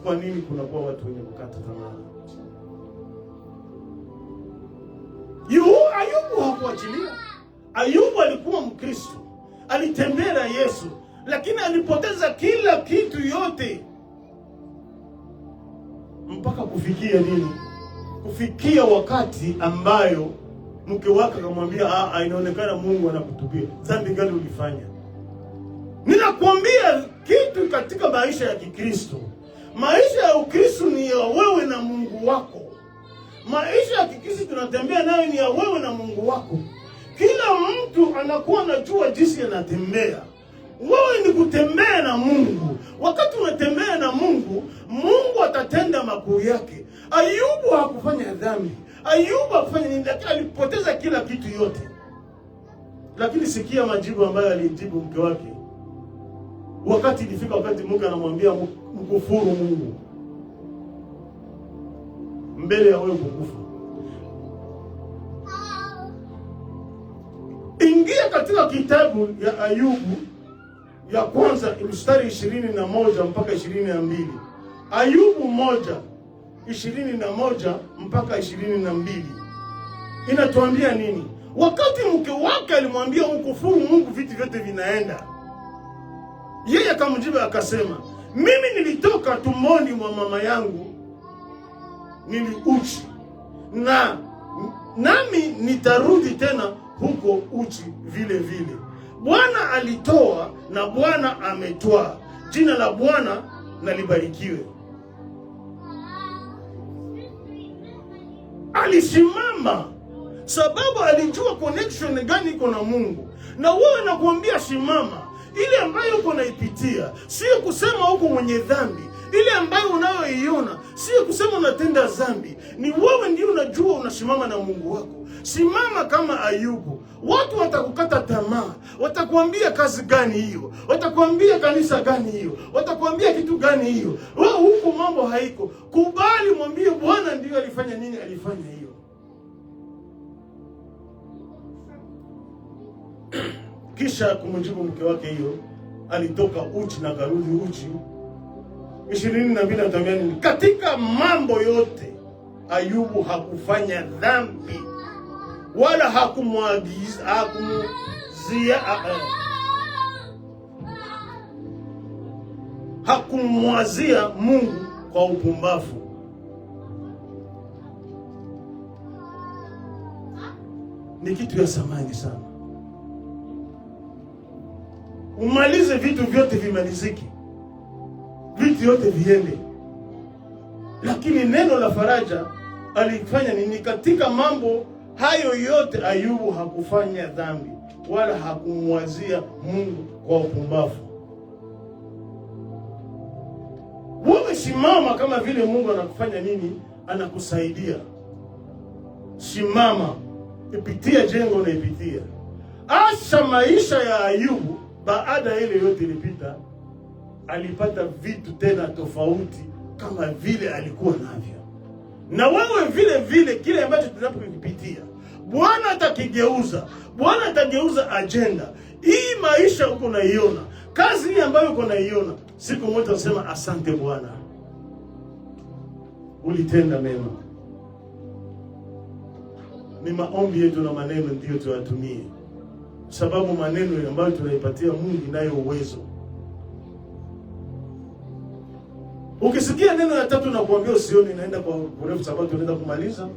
A: Kwa nini kunakuwa watu wenye kukata tamaa? Ayubu hakuachilia. Ayubu alikuwa Mkristo, alitembea na Yesu, lakini alipoteza kila kitu yote. mpaka kufikia nini? Kufikia wakati ambayo mke wake akamwambia, inaonekana Mungu anakutupia. Dhambi gani ulifanya? Ninakwambia kitu katika maisha ya Kikristo. Maisha ya Ukristo ni ya wewe na Mungu wako. Maisha ya Kikristo tunatembea nayo ni ya wewe na Mungu wako. Kila mtu anakuwa anajua jinsi anatembea. Wewe ni kutembea na Mungu. Wakati unatembea na Mungu, Mungu atatenda makuu yake. Ayubu hakufanya dhambi. Ayubu hakufanya nini? Alipoteza kila kitu yote. Lakini sikia majibu ambayo alijibu mke wake. Wakati ilifika wakati Mungu anamwambia mkufuru Mungu mbele ya wewe kukufa. Ingia katika kitabu ya Ayubu ya kwanza mstari 21 mpaka 22. Ayubu 1:21 mpaka 22. Inatuambia nini? Wakati mke wake alimwambia mkufuru Mungu, vitu vyote vinaenda. Yeye akamjibu akasema, mimi nilitoka tumboni mwa mama yangu niliuchi, nami nitarudi tena huko uchi vile vile. Bwana alitoa na Bwana ametwaa, jina la Bwana na libarikiwe. Alisimama sababu alijua connection gani iko na Mungu. Na wewe nakuambia simama. Ile ambayo uko naipitia sio kusema uko mwenye dhambi. Ile ambayo unayoiona sio kusema unatenda dhambi. Ni wewe ndio unajua unasimama na Mungu wako. Simama kama Ayubu. Watu watakukata tamaa. Watakuambia kazi gani hiyo? Watakuambia kanisa gani hiyo? Watakuambia kitu gani hiyo? Wewe huko mambo haiko. Kubali, mwambie Bwana ndio alifanya nini, alifanya hiyo. Kisha kumjibu mke wake hiyo, alitoka uchi na karudi uchi. 22 natamia nini? Katika mambo yote Ayubu hakufanya dhambi wala hakumwazia Mungu kwa upumbavu. Ni kitu ya samani sana. Umalize vitu vyote vimaliziki. Vitu yote viende. Lakini neno la faraja alifanya nini? Katika mambo hayo yote Ayubu hakufanya dhambi wala hakumwazia Mungu kwa upumbavu. Wewe simama kama vile Mungu anakufanya nini? Anakusaidia. Simama. Ipitia jengo na ipitia. Asha maisha ya Ayubu baada ile yote ilipita, alipata vitu tena tofauti kama vile alikuwa navyo. Na wewe vile vile kile ambacho tunapokipitia, Bwana atakigeuza. Bwana atageuza agenda. Hii maisha uko naiona, kazi hii ambayo uko naiona, siku moja utasema asante Bwana. Ulitenda mema. Ni maombi yetu na maneno ndio tuyatumie. Sababu maneno ambayo tunaipatia Mungu nayo uwezo. Ukisikia neno la tatu na kuambia usioni, naenda kwa urefu sababu tunaenda kumaliza.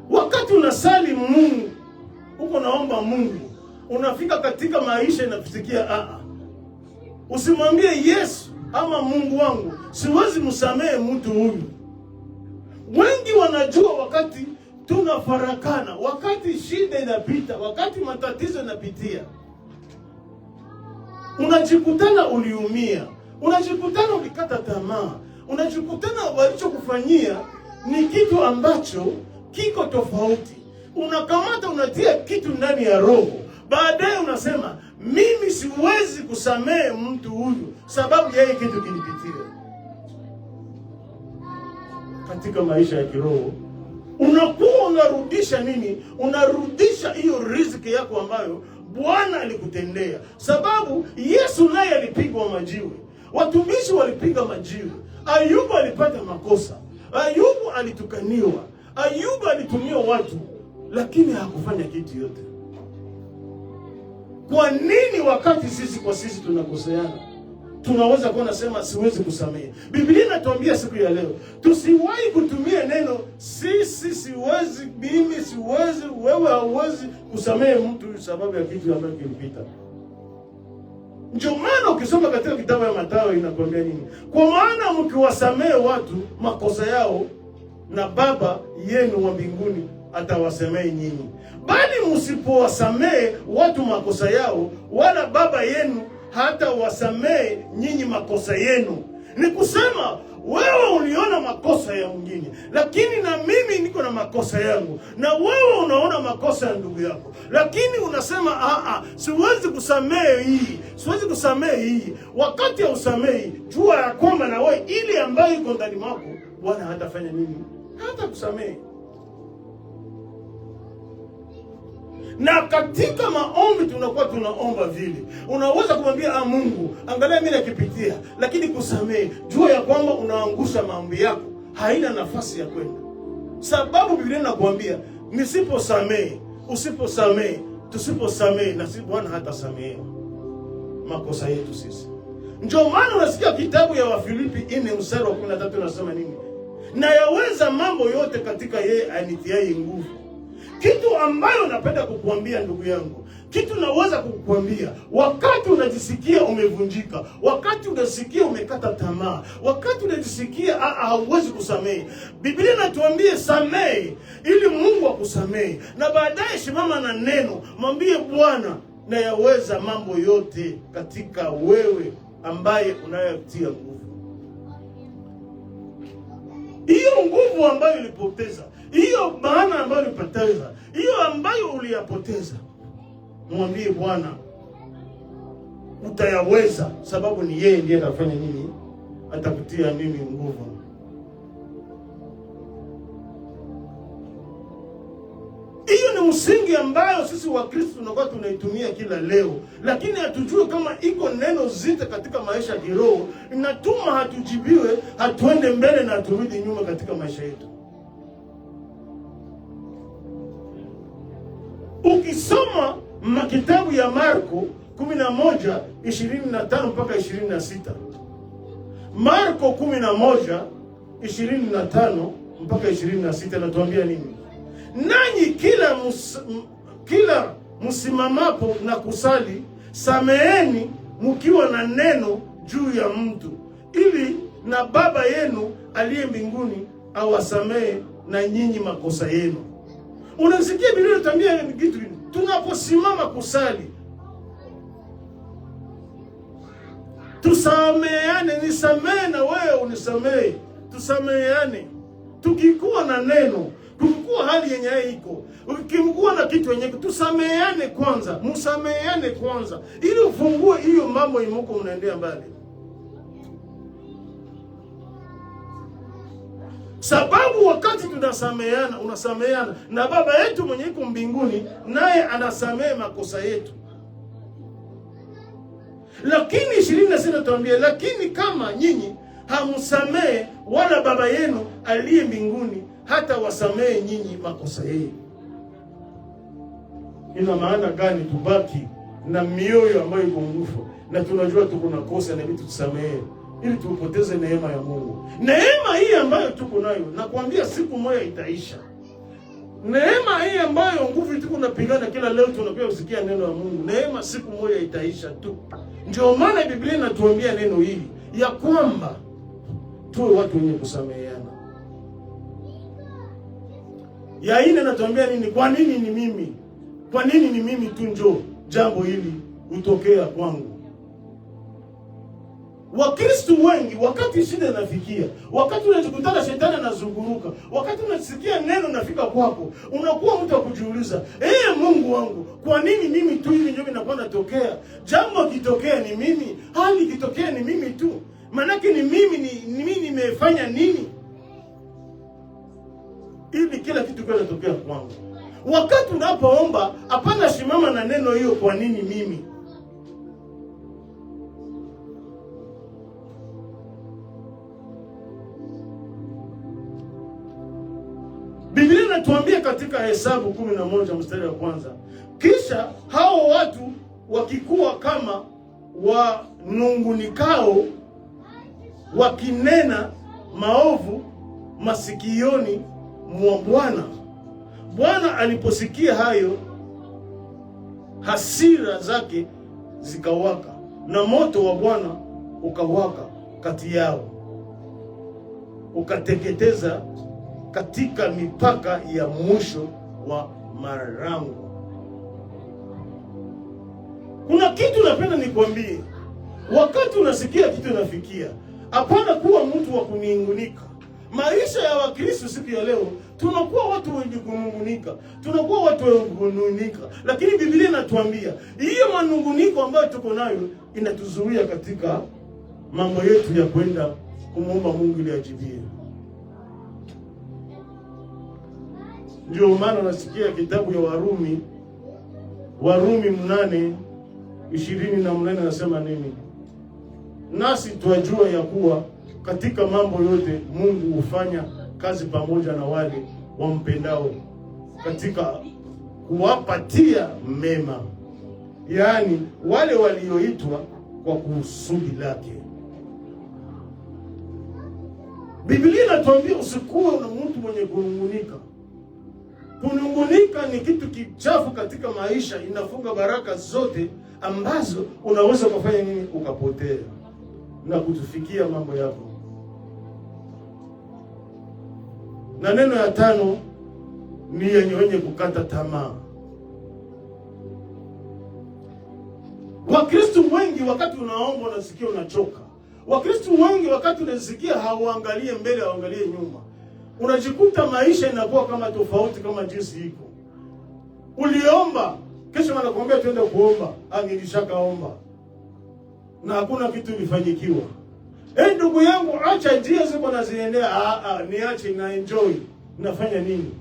A: Wakati unasali Mungu, uko naomba Mungu, unafika katika maisha inakusikia usimwambie Yesu ama Mungu wangu siwezi msamehe mtu huyu. Wengi wanajua wakati tunafarakana, wakati shida inapita, wakati matatizo yanapitia, unajikutana uliumia, unajikutana ulikata tamaa, unajikutana walichokufanyia ni kitu ambacho kiko tofauti. Unakamata unatia kitu ndani ya roho. Baadaye unasema mimi siwezi kusamehe mtu huyu sababu yeye kitu kinipitia. Katika maisha ya kiroho unakuwa unarudisha nini? Unarudisha hiyo riziki yako ambayo Bwana alikutendea. Sababu Yesu naye alipigwa majiwe. Watumishi walipiga majiwe. Ayubu alipata makosa. Ayubu alitukaniwa. Ayubu alitumia watu, lakini hakufanya kitu yote. Kwa nini wakati sisi kwa sisi tunakoseana? tunaweza kuwa nasema siwezi kusamehe. Biblia inatuambia siku ya leo tusiwahi kutumia neno sisi siwezi, mimi siwezi, wewe hauwezi kusamehe mtu sababu ya kitu ambacho kilipita. Ndio maana ukisoma katika kitabu ya Mathayo inakwambia nini? Kwa maana mkiwasamehe watu makosa yao, na Baba yenu wa mbinguni atawasamehe nyinyi. Bali msipowasamehe watu makosa yao, wala Baba yenu hata wasamehe nyinyi makosa yenu. Ni kusema wewe uliona makosa ya mwingine, lakini na mimi niko na makosa yangu, na wewe unaona makosa ya ndugu yako, lakini unasema siwezi kusamehe hii, siwezi kusamehe hii. Wakati ya usamehe, jua ya kwamba na wewe ile ambayo iko ndani mwako Bwana hatafanya nini? Hata kusamehe. Na katika maombi tunakuwa tunaomba vile. Unaweza kumwambia Mungu, angalia mimi nakipitia, lakini kusamehe. Jua ya kwamba unaangusha maombi yako, haina nafasi ya kwenda. Sababu Biblia inakuambia nisiposamehe, usiposamehe, tusiposamehe na si Bwana hatasamehe makosa yetu sisi. Ndio maana unasikia kitabu ya Wafilipi 4:13 nasema nini? Na yaweza mambo yote katika yeye anitiaye nguvu. Kitu ambayo napenda kukuambia ndugu yangu, kitu naweza kukuambia, wakati unajisikia umevunjika, wakati unajisikia umekata tamaa, wakati unajisikia hauwezi kusamehe, Biblia inatuambia samehe ili Mungu akusamehe. Na baadaye simama na neno, mwambie Bwana, na yaweza mambo yote katika wewe ambaye unayotia nguvu. Hiyo nguvu ambayo ulipoteza, hiyo maana ambayo ulipoteza, hiyo ambayo uliyapoteza, mwambie Bwana utayaweza, sababu ni yeye ndiye atafanya nini? Atakutia nini nguvu. Hiyo ni msingi ambayo sisi wa Kristo tunakuwa tunaitumia kila leo, lakini hatujui kama iko neno zito katika maisha ya kiroho inatuma hatujibiwe, hatuende mbele na turudi nyuma katika maisha yetu. Ukisoma kitabu ya Marko 11:25 mpaka 26. Marko 11:25 mpaka 26 natuambia nini? Nanyi kila msimamapo na kusali, sameheni mkiwa na neno juu ya mtu, ili na Baba yenu aliye mbinguni awasamehe na nyinyi makosa yenu. Unasikia Biblia inatuambia kitu, tunaposimama kusali tusameheane, nisamehe na wewe unisamehe, tusameheane. Tukikuwa na neno, tukikuwa hali yenye iko, ukimkuwa na kitu yenye, tusameheane kwanza, msameheane kwanza, ili ufungue hiyo mambo imoko unaendea mbali. Sababu wakati tunasameheana, unasameheana na Baba yetu mwenye yuko mbinguni, naye anasamehe makosa yetu. Lakini 26 tuambie, lakini kama nyinyi hamsamehe, wala Baba yenu aliye mbinguni hata wasamehe nyinyi makosa yenu. Ina maana gani tubaki na mioyo ambayo iko nguvu na tunajua tuko na kosa na vitu tusamehe, ili tupoteze neema ya Mungu? Neema hii ambayo tuko nayo, nakwambia siku moja itaisha. Neema hii ambayo nguvu tuko napigana kila leo tunapewa kusikia neno la Mungu, neema siku moja itaisha tu. Ndio maana Biblia inatuambia neno hili ya kwamba tuwe watu wenye kusameheana. Ya ine natuambia nini? Kwa nini ni mimi? Kwa nini ni mimi tu njoo jambo hili utokea kwangu? Wakristo wengi wakati shida inafikia, wakati unajikutana shetani anazunguruka, wakati unasikia neno nafika kwako, unakuwa mtu wa kujiuliza, Mungu wangu, kwa nini mimi tu hivi ndio inakuwa natokea? Jambo kitokea ni mimi, hali kitokea ni mimi tu. Manake ni mimi nimefanya nini ili kila kitu kinatokea kwangu? Wakati unapoomba, hapana simama na neno hiyo, kwa nini mimi? Biblia inatuambia katika Hesabu 11 mstari wa kwanza, kisha hao watu wakikuwa kama wanungunikao wakinena maovu masikioni mwa Bwana. Bwana aliposikia hayo, hasira zake zikawaka, na moto wa Bwana ukawaka kati yao, ukateketeza katika mipaka ya mwisho wa marango. Kuna kitu napenda nikwambie, wakati unasikia kitu unafikia, hapana kuwa mtu wa kuningunika. Maisha ya Wakristo siku ya leo tunakuwa watu wenye kunungunika, tunakuwa watu wenye kunungunika, lakini Biblia inatuambia hiyo manunguniko ambayo tuko nayo inatuzuia katika mambo yetu ya kwenda kumuomba Mungu ili ajibie. Ndio maana nasikia kitabu ya Warumi 8:28 nasema nini? Nasi twajua ya kuwa katika mambo yote Mungu hufanya kazi pamoja na wale wampendao, katika kuwapatia mema, yaani wale walioitwa kwa kusudi lake. Biblia inatuambia usikuwe na mtu mwenye kunungunika. Kunungunika ni kitu kichafu katika maisha, inafunga baraka zote ambazo unaweza kufanya nini ukapotea na kutufikia mambo yako. Na neno ya 5 ni wenye kukata tamaa. Wakristo wengi wakati unaomba unasikia unachoka. Wakristo wengi wakati unasikia hauangalie mbele, hauangalie nyuma. Unajikuta maisha inakuwa kama tofauti kama jinsi iko. Uliomba, kesho wanakuambia twende kuomba, nilishakaomba na hakuna kitu kilifanyikiwa. Ndugu yangu, acha njia ziko naziendea, niache na enjoy. Unafanya nini?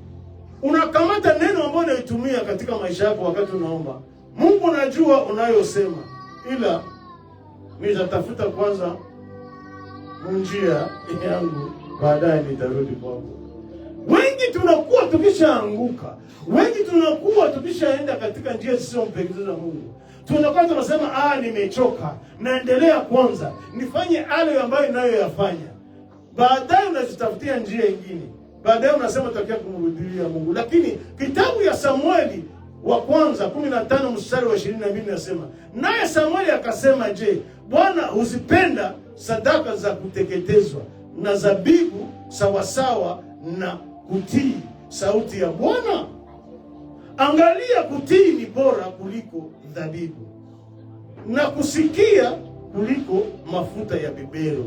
A: Unakamata neno ambalo unaitumia katika maisha yako wakati unaomba. Mungu najua unayosema, ila nitatafuta kwanza njia yangu, baadaye nitarudi kwako. Wengi tunakuwa tukishaanguka, wengi tunakuwa tukishaenda katika njia zisizompendeza Mungu. Tunakuwa tunasema nimechoka, naendelea kwanza nifanye yale ambayo ninayoyafanya. Baadaye unajitafutia njia nyingine. Baadaye unasema utakia kumrudia Mungu. Lakini kitabu ya Samueli wa kwanza 15:22 nasema, naye Samueli akasema, je, Bwana huzipenda sadaka za kuteketezwa na zabibu sawasawa na kutii sauti ya Bwana? Angalia, kutii ni bora kuliko dhabibu, na kusikia kuliko mafuta ya beberu.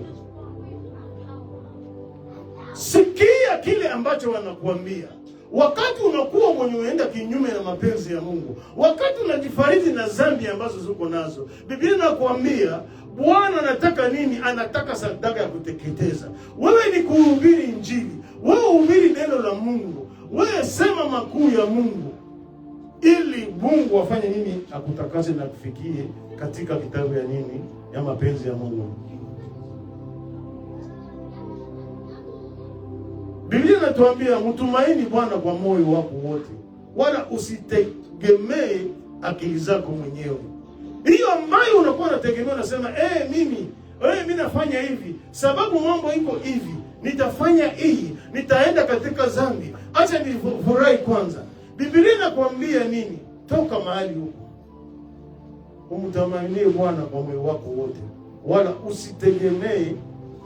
A: Sikia kile ambacho wanakuambia. Wakati unakuwa mwenye unaenda kinyume na mapenzi ya Mungu, wakati unajifariji na dhambi ambazo ziko nazo, Biblia inakuambia Bwana anataka nini? Anataka sadaka ya kuteketeza. Wewe ni kuhubiri Injili, wewe uhubiri neno la Mungu, wewe sema makuu ya Mungu, ili Mungu afanye nini? Akutakase na kufikie katika kitabu ya nini? Ya mapenzi ya Mungu. Biblia inatuambia mtumaini Bwana kwa moyo wako wote, wala usitegemee akili zako mwenyewe. Hiyo ambayo unakuwa unategemea, unasema mimi nafanya hivi sababu mambo iko hivi, nitafanya hii, nitaenda katika dhambi, acha nifurahi kwanza. Biblia inakuambia nini? Toka mahali huko, umtamainie Bwana kwa moyo wako wote, wala usitegemee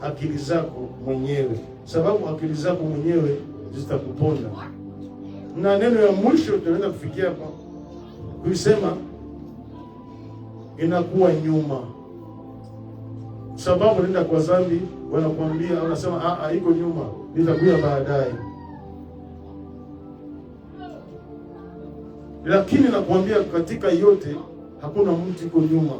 A: akili zako mwenyewe, sababu akili zako mwenyewe zitakuponda. Na neno ya mwisho tunaenda kufikia hapa kuisema, inakuwa nyuma. Sababu nenda kwa dhambi, wanakuambia, wanasema iko nyuma, nitakuja baadaye. Lakini nakuambia katika yote hakuna mtu iko nyuma.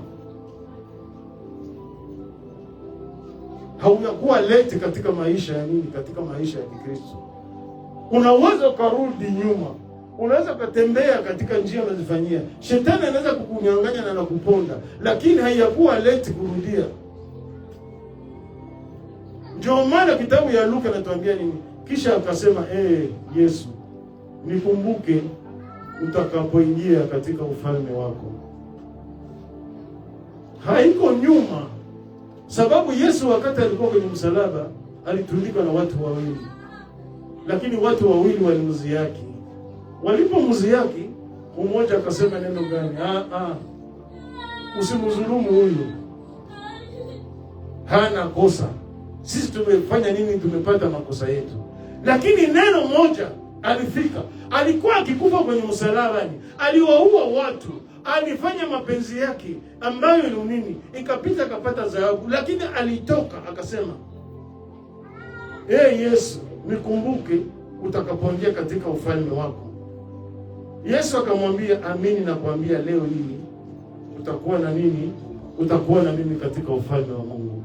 A: Hauyakuwa late katika maisha ya nini? Katika maisha ya Kikristo. Unaweza ukarudi nyuma. Unaweza kutembea katika njia unazifanyia. Shetani anaweza kukunyang'anya na kuponda, lakini haiyakuwa late kurudia. Ndio maana kitabu ya Luka natuambia nini? Kisha akasema, Yesu, nikumbuke utakapoingia katika ufalme wako. haiko nyuma, sababu Yesu wakati alikuwa kwenye msalaba alitundikwa na watu wawili, lakini watu wawili walimziaki. Walipomziaki, mmoja akasema neno gani? Usimdhulumu huyu, hana kosa. Sisi tumefanya nini? Tumepata makosa yetu. Lakini neno moja alifika, alikuwa akikufa kwenye msalabani, aliwaua watu, alifanya mapenzi yake ambayo ni nini, ikapita akapata dhahabu. Lakini alitoka akasema, Yesu, nikumbuke utakapoingia katika ufalme wako. Yesu akamwambia, amini nakwambia leo hii utakuwa na nini? Utakuwa na mimi katika ufalme wa Mungu.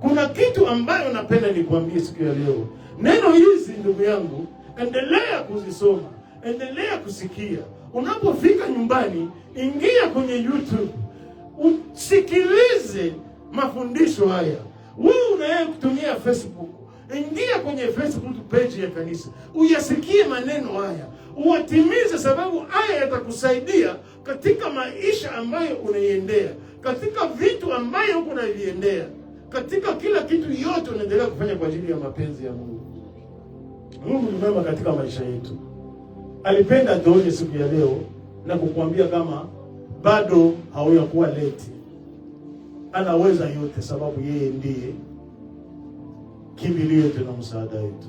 A: Kuna kitu ambayo napenda nikwambie siku ya leo. Neno hizi ndugu yangu, endelea kuzisoma, endelea kusikia. Unapofika nyumbani, ingia kwenye YouTube, usikilize mafundisho haya. Wewe unaye kutumia Facebook, ingia kwenye Facebook page ya kanisa, uyasikie maneno haya, uwatimize, sababu haya yatakusaidia katika maisha ambayo unaiendea, katika vitu ambayo uko unaviendea, katika kila kitu yote unaendelea kufanya kwa ajili ya mapenzi ya Mungu. Mungu ni mwema katika maisha yetu. Alipenda tuone siku ya leo na kukuambia kama bado hauyakuwa late. Anaweza yote, sababu yeye ndiye kimbilio letu na msaada wetu.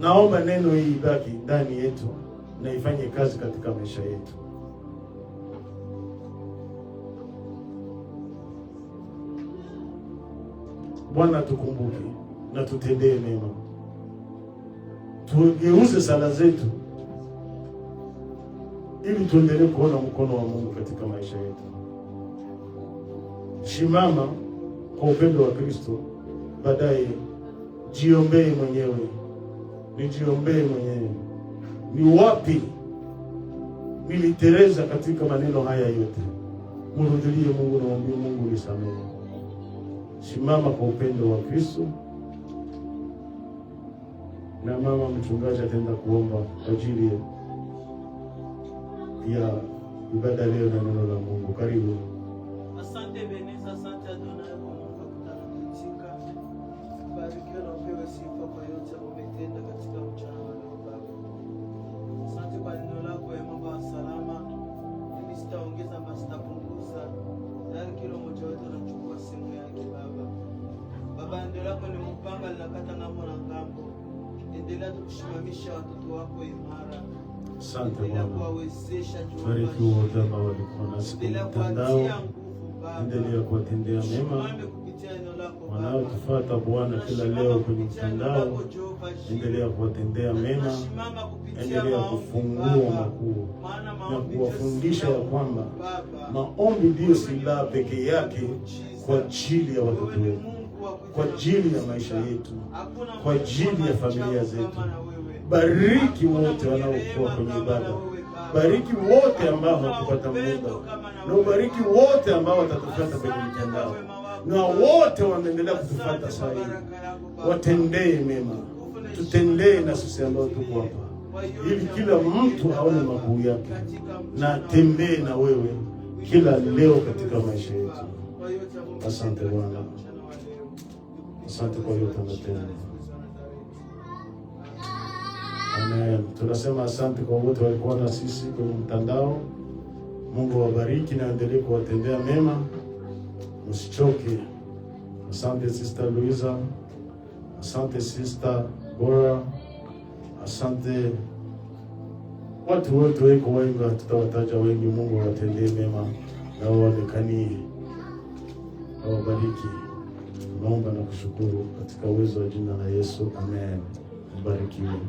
A: Naomba neno hili ibaki ndani yetu na ifanye kazi katika maisha yetu. Bwana tukumbuke na tutendee mema. Tugeuze sala zetu ili tuendelee kuona mkono wa Mungu katika maisha yetu. Shimama kwa upendo wa Kristo, baadaye jiombee mwenyewe. Nijiombee mwenyewe. Ni wapi niliteleza katika maneno haya yote? Mrudilie Mungu na mwambie Mungu nisamehe. Simama kwa upendo wa Kristo. Na mama mchungaji ataenda kuomba kwa ajili ya ibada leo na neno la Mungu. Karibu.
B: Asante Beneza, asante Adonai kwa Mungu kutukutika. Barikiwa na upewe sifa kwa yote umetenda katika mchana wa leo Baba. Asante kwa neno lako ya mambo ya salama. Mimi sitaongeza bali sitapunguza. Tayari kila mmoja wetu anachukua sehemu yake Baba. Baba, neno lako ni mpanga linakata ngambo na ngambo. Endelea kusimamisha watoto wako imara.
A: Asante Baba. Bariki wote ambao walikuwa nasi kwa mtandao. Endelea kuwatendea mema wanaotufuata Bwana kila leo kwenye mtandao. Endelea kuwatendea mema. Endelea kufungua makuu na kuwafundisha ya kwamba maombi ndiyo silaha pekee yake kwa ajili ya watoto wetu, kwa ajili ya maisha yetu, kwa ajili ya familia zetu. Bariki wote wanaokuwa kwenye ibada. Bariki wote ambao hawakupata muda. Na ubariki wote ambao watatufuata kwenye mitandao. Na wote wanaendelea kutufuata sasa hivi. Watendee mema. Tutendee na sisi ambao tuko hapa. Ili kila mtu aone makuu yake. Na atembee na wewe kila leo katika maisha yetu. Asante Bwana. Asante kwa yote unatenda. Amen. Tunasema asante kwa wote walikuwa na sisi kwenye mtandao. Mungu wabariki na endelee kuwatendea mema. Msichoke. Asante Sister Luisa. Asante Sister Bora. Asante watu wote weko wengi, tutawataja wengi. Mungu awatendee mema na waonekanie. Awabariki. Naomba na kushukuru katika uwezo wa jina la Yesu. Amen. Mbarikiwe.